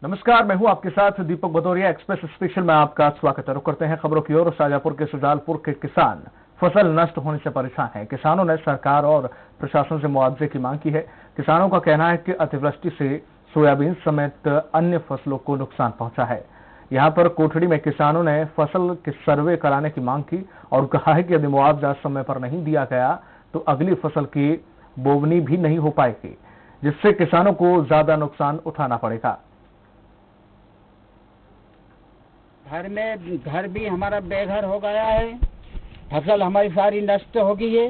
नमस्कार, मैं हूं आपके साथ दीपक भदौरिया। एक्सप्रेस स्पेशल में आपका स्वागत है। रुक करते हैं खबरों की ओर। शाजापुर के सुजालपुर के किसान फसल नष्ट होने से परेशान हैं। किसानों ने सरकार और प्रशासन से मुआवजे की मांग की है। किसानों का कहना है कि अतिवृष्टि से सोयाबीन समेत अन्य फसलों को नुकसान पहुंचा है। यहाँ पर कोठड़ी में किसानों ने फसल के सर्वे कराने की मांग की और कहा है कि यदि मुआवजा समय पर नहीं दिया गया तो अगली फसल की बोवनी भी नहीं हो पाएगी, जिससे किसानों को ज्यादा नुकसान उठाना पड़ेगा। घर भी हमारा बेघर हो गया है। फसल हमारी सारी नष्ट हो गई है।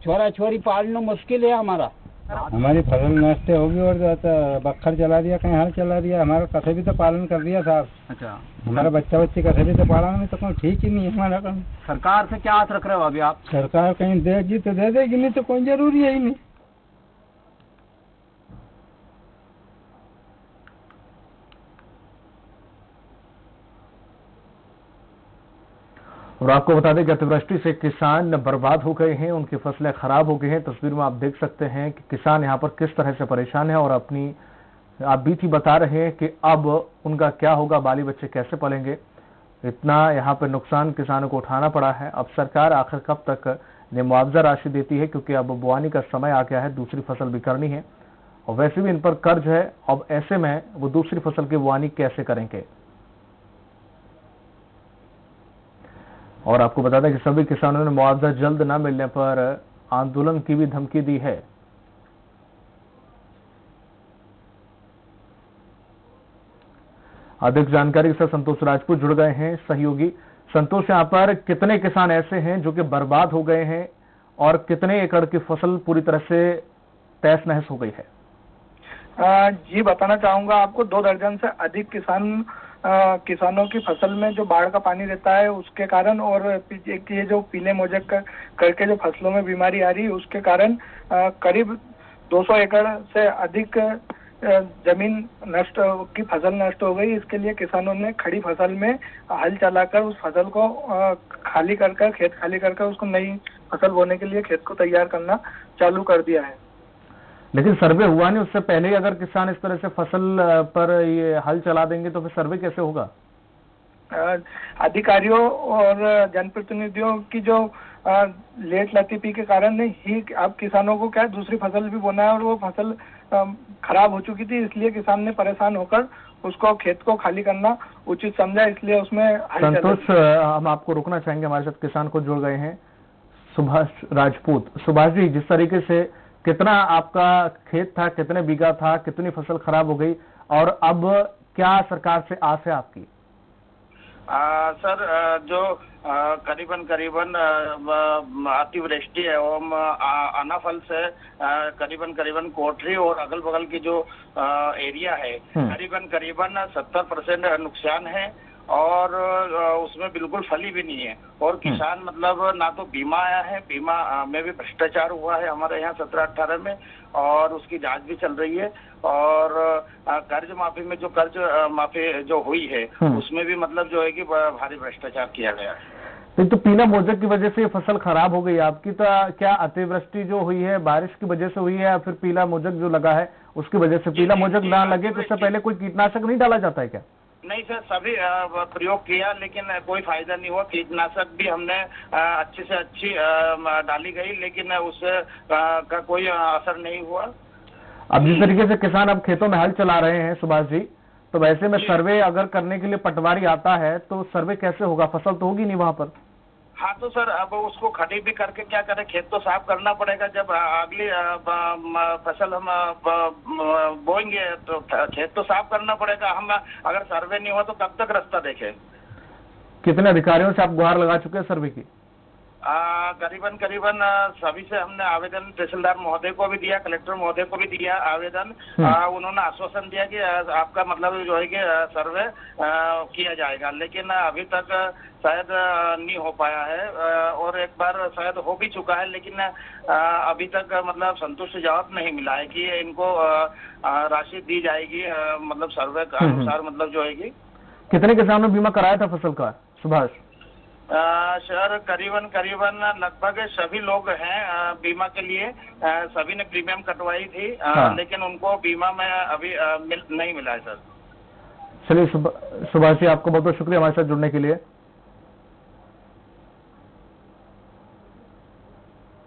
छोरा छोरी पालना मुश्किल है हमारा। हमारी फसल नष्ट होगी और बखर चला दिया, कहीं हल चला दिया। हमारा कसे भी तो पालन कर दिया साहब। अच्छा, हमारा बच्चा बच्ची कसे भी तो पाला नहीं, तो कोई ठीक ही नहीं है हमारा काम। सरकार से क्या आस रख रहे हो अभी आप? सरकार कहीं देगी तो दे देगी, नहीं तो कोई जरूरी है ही नहीं। और आपको बता दें कि अतिवृष्टि से किसान बर्बाद हो गए हैं, उनकी फसलें खराब हो गई हैं। तस्वीर में आप देख सकते हैं कि किसान यहां पर किस तरह से परेशान है और अपनी आप बीती बता रहे हैं कि अब उनका क्या होगा, बाली बच्चे कैसे पलेंगे। इतना यहां पर नुकसान किसानों को उठाना पड़ा है। अब सरकार आखिर कब तक मुआवजा राशि देती है, क्योंकि अब बुआनी का समय आ गया है, दूसरी फसल भी करनी है और वैसे भी इन पर कर्ज है। अब ऐसे में वो दूसरी फसल की बुआनी कैसे करेंगे। और आपको बता दें कि सभी किसानों ने मुआवजा जल्द न मिलने पर आंदोलन की भी धमकी दी है। अधिक जानकारी के साथ संतोष राजपूत जुड़ गए हैं, सहयोगी। संतोष, यहाँ पर कितने किसान ऐसे हैं जो कि बर्बाद हो गए हैं और कितने एकड़ की फसल पूरी तरह से तहस नहस हो गई है? जी बताना चाहूंगा आपको, 2 दर्जन से अधिक किसानों की फसल में जो बाढ़ का पानी रहता है उसके कारण और ये जो पीले मोजक करके जो फसलों में बीमारी आ रही है उसके कारण करीब 200 एकड़ से अधिक जमीन की फसल नष्ट हो गई। इसके लिए किसानों ने खड़ी फसल में हल चलाकर उस फसल को खाली कर खेत खाली कर उसको नई फसल बोने के लिए खेत को तैयार करना चालू कर दिया है। लेकिन सर्वे हुआ नहीं, उससे पहले ही अगर किसान इस तरह से फसल पर ये हल चला देंगे तो फिर सर्वे कैसे होगा? अधिकारियों और जनप्रतिनिधियों की जो लेट लतीफी के कारण ही अब किसानों को क्या दूसरी फसल भी बोना है और वो फसल खराब हो चुकी थी, इसलिए किसान ने परेशान होकर उसको खेत को खाली करना उचित समझा, इसलिए उसमें संतोष, हम आपको रोकना चाहेंगे। हमारे साथ किसान को जुड़ गए हैं सुभाष राजपूत। सुभाष जी, जिस तरीके से कितना आपका खेत था, कितने बीघा था, कितनी फसल खराब हो गई और अब क्या सरकार से आस है आपकी? सर, जो करीबन अतिवृष्टि एवं अनाफल से करीबन कोठरी और अगल बगल की जो एरिया है करीबन 70% नुकसान है और उसमें बिल्कुल फली भी नहीं है। और किसान मतलब ना तो बीमा आया है, बीमा में भी भ्रष्टाचार हुआ है हमारे यहाँ 17-18 में और उसकी जांच भी चल रही है। और कर्ज माफी में जो कर्ज माफी जो हुई है उसमें भी मतलब जो है कि भारी भ्रष्टाचार किया गया है। तो पीला मोजक की वजह से फसल खराब हो गई आपकी, तो क्या अतिवृष्टि जो हुई है बारिश की वजह से हुई है या फिर पीला मोजक जो लगा है उसकी वजह से? पीला मोजक ना लगे तो उससे पहले कोई कीटनाशक नहीं डाला जाता है क्या? नहीं सर, सभी प्रयोग किया लेकिन कोई फायदा नहीं हुआ। कीटनाशक भी हमने अच्छी से अच्छी डाली गई लेकिन उससे का कोई असर नहीं हुआ। अब जिस तरीके से किसान अब खेतों में हल चला रहे हैं सुभाष जी, तो वैसे में सर्वे अगर करने के लिए पटवारी आता है तो सर्वे कैसे होगा? फसल तो होगी नहीं वहां पर। हाँ तो सर, अब उसको खड़ी भी करके क्या करें, खेत तो साफ करना पड़ेगा। जब अगली फसल हम बोएंगे तो खेत तो साफ करना पड़ेगा। हम अगर सर्वे नहीं हुआ तो कब तक रास्ता देखें? कितने अधिकारियों से आप गुहार लगा चुके हैं सर्वे की? करीबन सभी से हमने आवेदन तहसीलदार महोदय को भी दिया, कलेक्टर महोदय को भी दिया आवेदन। उन्होंने आश्वासन दिया कि आपका मतलब जो है कि सर्वे किया जाएगा, लेकिन अभी तक शायद नहीं हो पाया है और एक बार शायद हो भी चुका है लेकिन अभी तक मतलब संतुष्ट जवाब नहीं मिला है कि इनको राशि दी जाएगी मतलब सर्वे के अनुसार मतलब जो है कि। कितने किसानों ने बीमा कराया था फसल का सुभाष? सर करीबन लगभग सभी लोग हैं बीमा के लिए, सभी ने प्रीमियम कटवाई थी लेकिन उनको बीमा में अभी नहीं मिला है सर। चलिए सुभाष जी, आपको बहुत बहुत शुक्रिया हमारे साथ जुड़ने के लिए।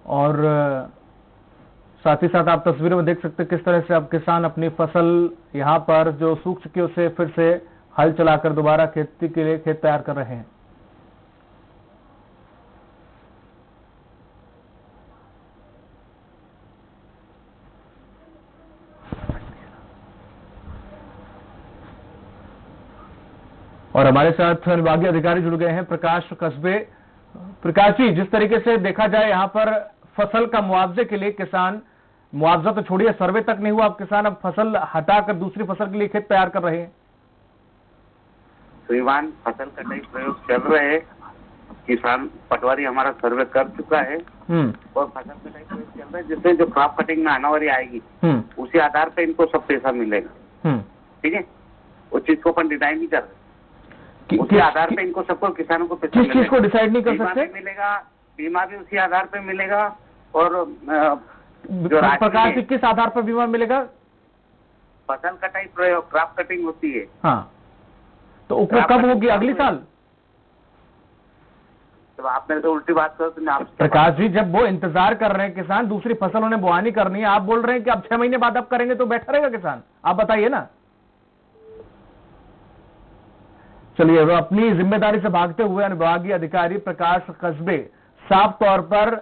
और साथ ही साथ आप तस्वीरों में देख सकते हैं किस तरह से अब किसान अपनी फसल यहां पर जो सूख चुकी है उसे फिर से हल चलाकर दोबारा खेती के लिए खेत तैयार कर रहे हैं। और हमारे साथ विभागीय अधिकारी जुड़ गए हैं, प्रकाश कस्बे। प्रकाश जी, जिस तरीके से देखा जाए यहाँ पर फसल का मुआवजे के लिए किसान, मुआवजा तो छोड़िए सर्वे तक नहीं हुआ, अब किसान अब फसल हटाकर दूसरी फसल के लिए खेत तैयार कर रहे हैं। श्रीमान, फसल कटाई प्रयोग चल रहे हैं। किसान पटवारी हमारा सर्वे कर चुका है और फसल कटाई प्रयोग चल रहा है, जिससे जो क्रॉप कटिंग में आनावारी आएगी उसी आधार पे इनको सब पैसा मिलेगा। ठीक है, उस चीज को अपन डिजाइन नहीं कर रहे, उसी आधार पे इनको सबको किसानों को पैसा किस चीज को डिसाइड नहीं कर सकते? मिलेगा, बीमा भी उसी आधार पे मिलेगा। और जो प्रकार से किस आधार पर बीमा मिलेगा? फसल कटाई प्रयोग, क्रॉप कटिंग होती है। हाँ, तो वो कब होगी? अगली साल? तो आप मेरे तो उल्टी बात करो तो मैं आपसे। प्रकाश जी, जब वो इंतजार कर रहे हैं किसान, दूसरी फसल उन्हें बुआनी करनी है, आप बोल रहे हैं कि अब 6 महीने बाद अब करेंगे तो बैठा रहेगा किसान? आप बताइए ना। चलिए, वो अपनी जिम्मेदारी से भागते हुए विभागीय अधिकारी प्रकाश कस्बे साफ तौर पर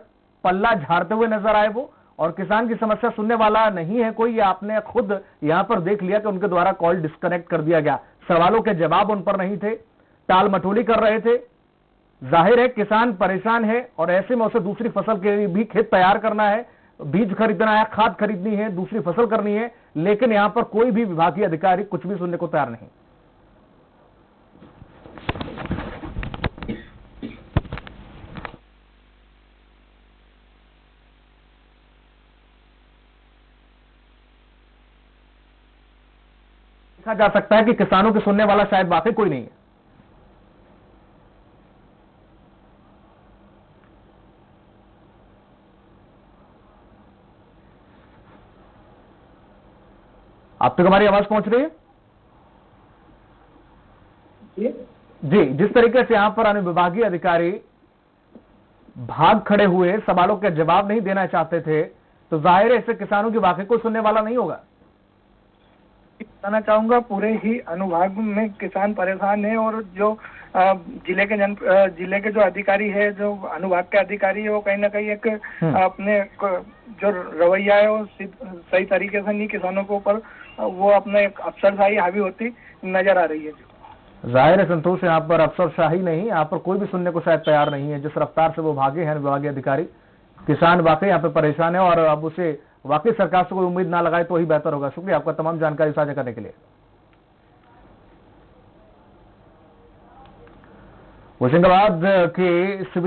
पल्ला झाड़ते हुए नजर आए वो, और किसान की समस्या सुनने वाला नहीं है कोई। ये आपने खुद यहां पर देख लिया कि उनके द्वारा कॉल डिस्कनेक्ट कर दिया गया, सवालों के जवाब उन पर नहीं थे, टाल मटोली कर रहे थे। जाहिर है किसान परेशान है और ऐसे में उसे दूसरी फसल के लिए भी खेत तैयार करना है, बीज खरीदना है, खाद खरीदनी है, दूसरी फसल करनी है, लेकिन यहां पर कोई भी विभागीय अधिकारी कुछ भी सुनने को तैयार नहीं। देखा जा सकता है कि किसानों के सुनने वाला शायद वाकई कोई नहीं है। आप तक हमारी आवाज पहुंच रही है? जी, जिस तरीके से यहां पर अनुविभागीय अधिकारी भाग खड़े हुए, सवालों के जवाब नहीं देना चाहते थे, तो जाहिर है इससे किसानों की वाकई कोई सुनने वाला नहीं होगा। बताना चाहूंगा, पूरे ही अनुभाग में किसान परेशान है और जो जिले के जो अधिकारी है, जो अनुभाग के अधिकारी है, वो कहीं ना कहीं एक अपने जो रवैया है वो सही तरीके से नहीं किसानों के ऊपर, वो अपने अफसरशाही हावी होती नजर आ रही है। जाहिर है संतोष, यहाँ पर अफसरशाही नहीं, यहाँ पर कोई भी सुनने को शायद तैयार नहीं है। जिस रफ्तार से वो भागे हैं विभागीय अधिकारी, किसान वाकई यहाँ पे परेशान है और अब उसे वाकई सरकार से कोई उम्मीद ना लगाए तो ही बेहतर होगा। शुक्रिया आपका तमाम जानकारी साझा करने के लिए। होशंगाबाद के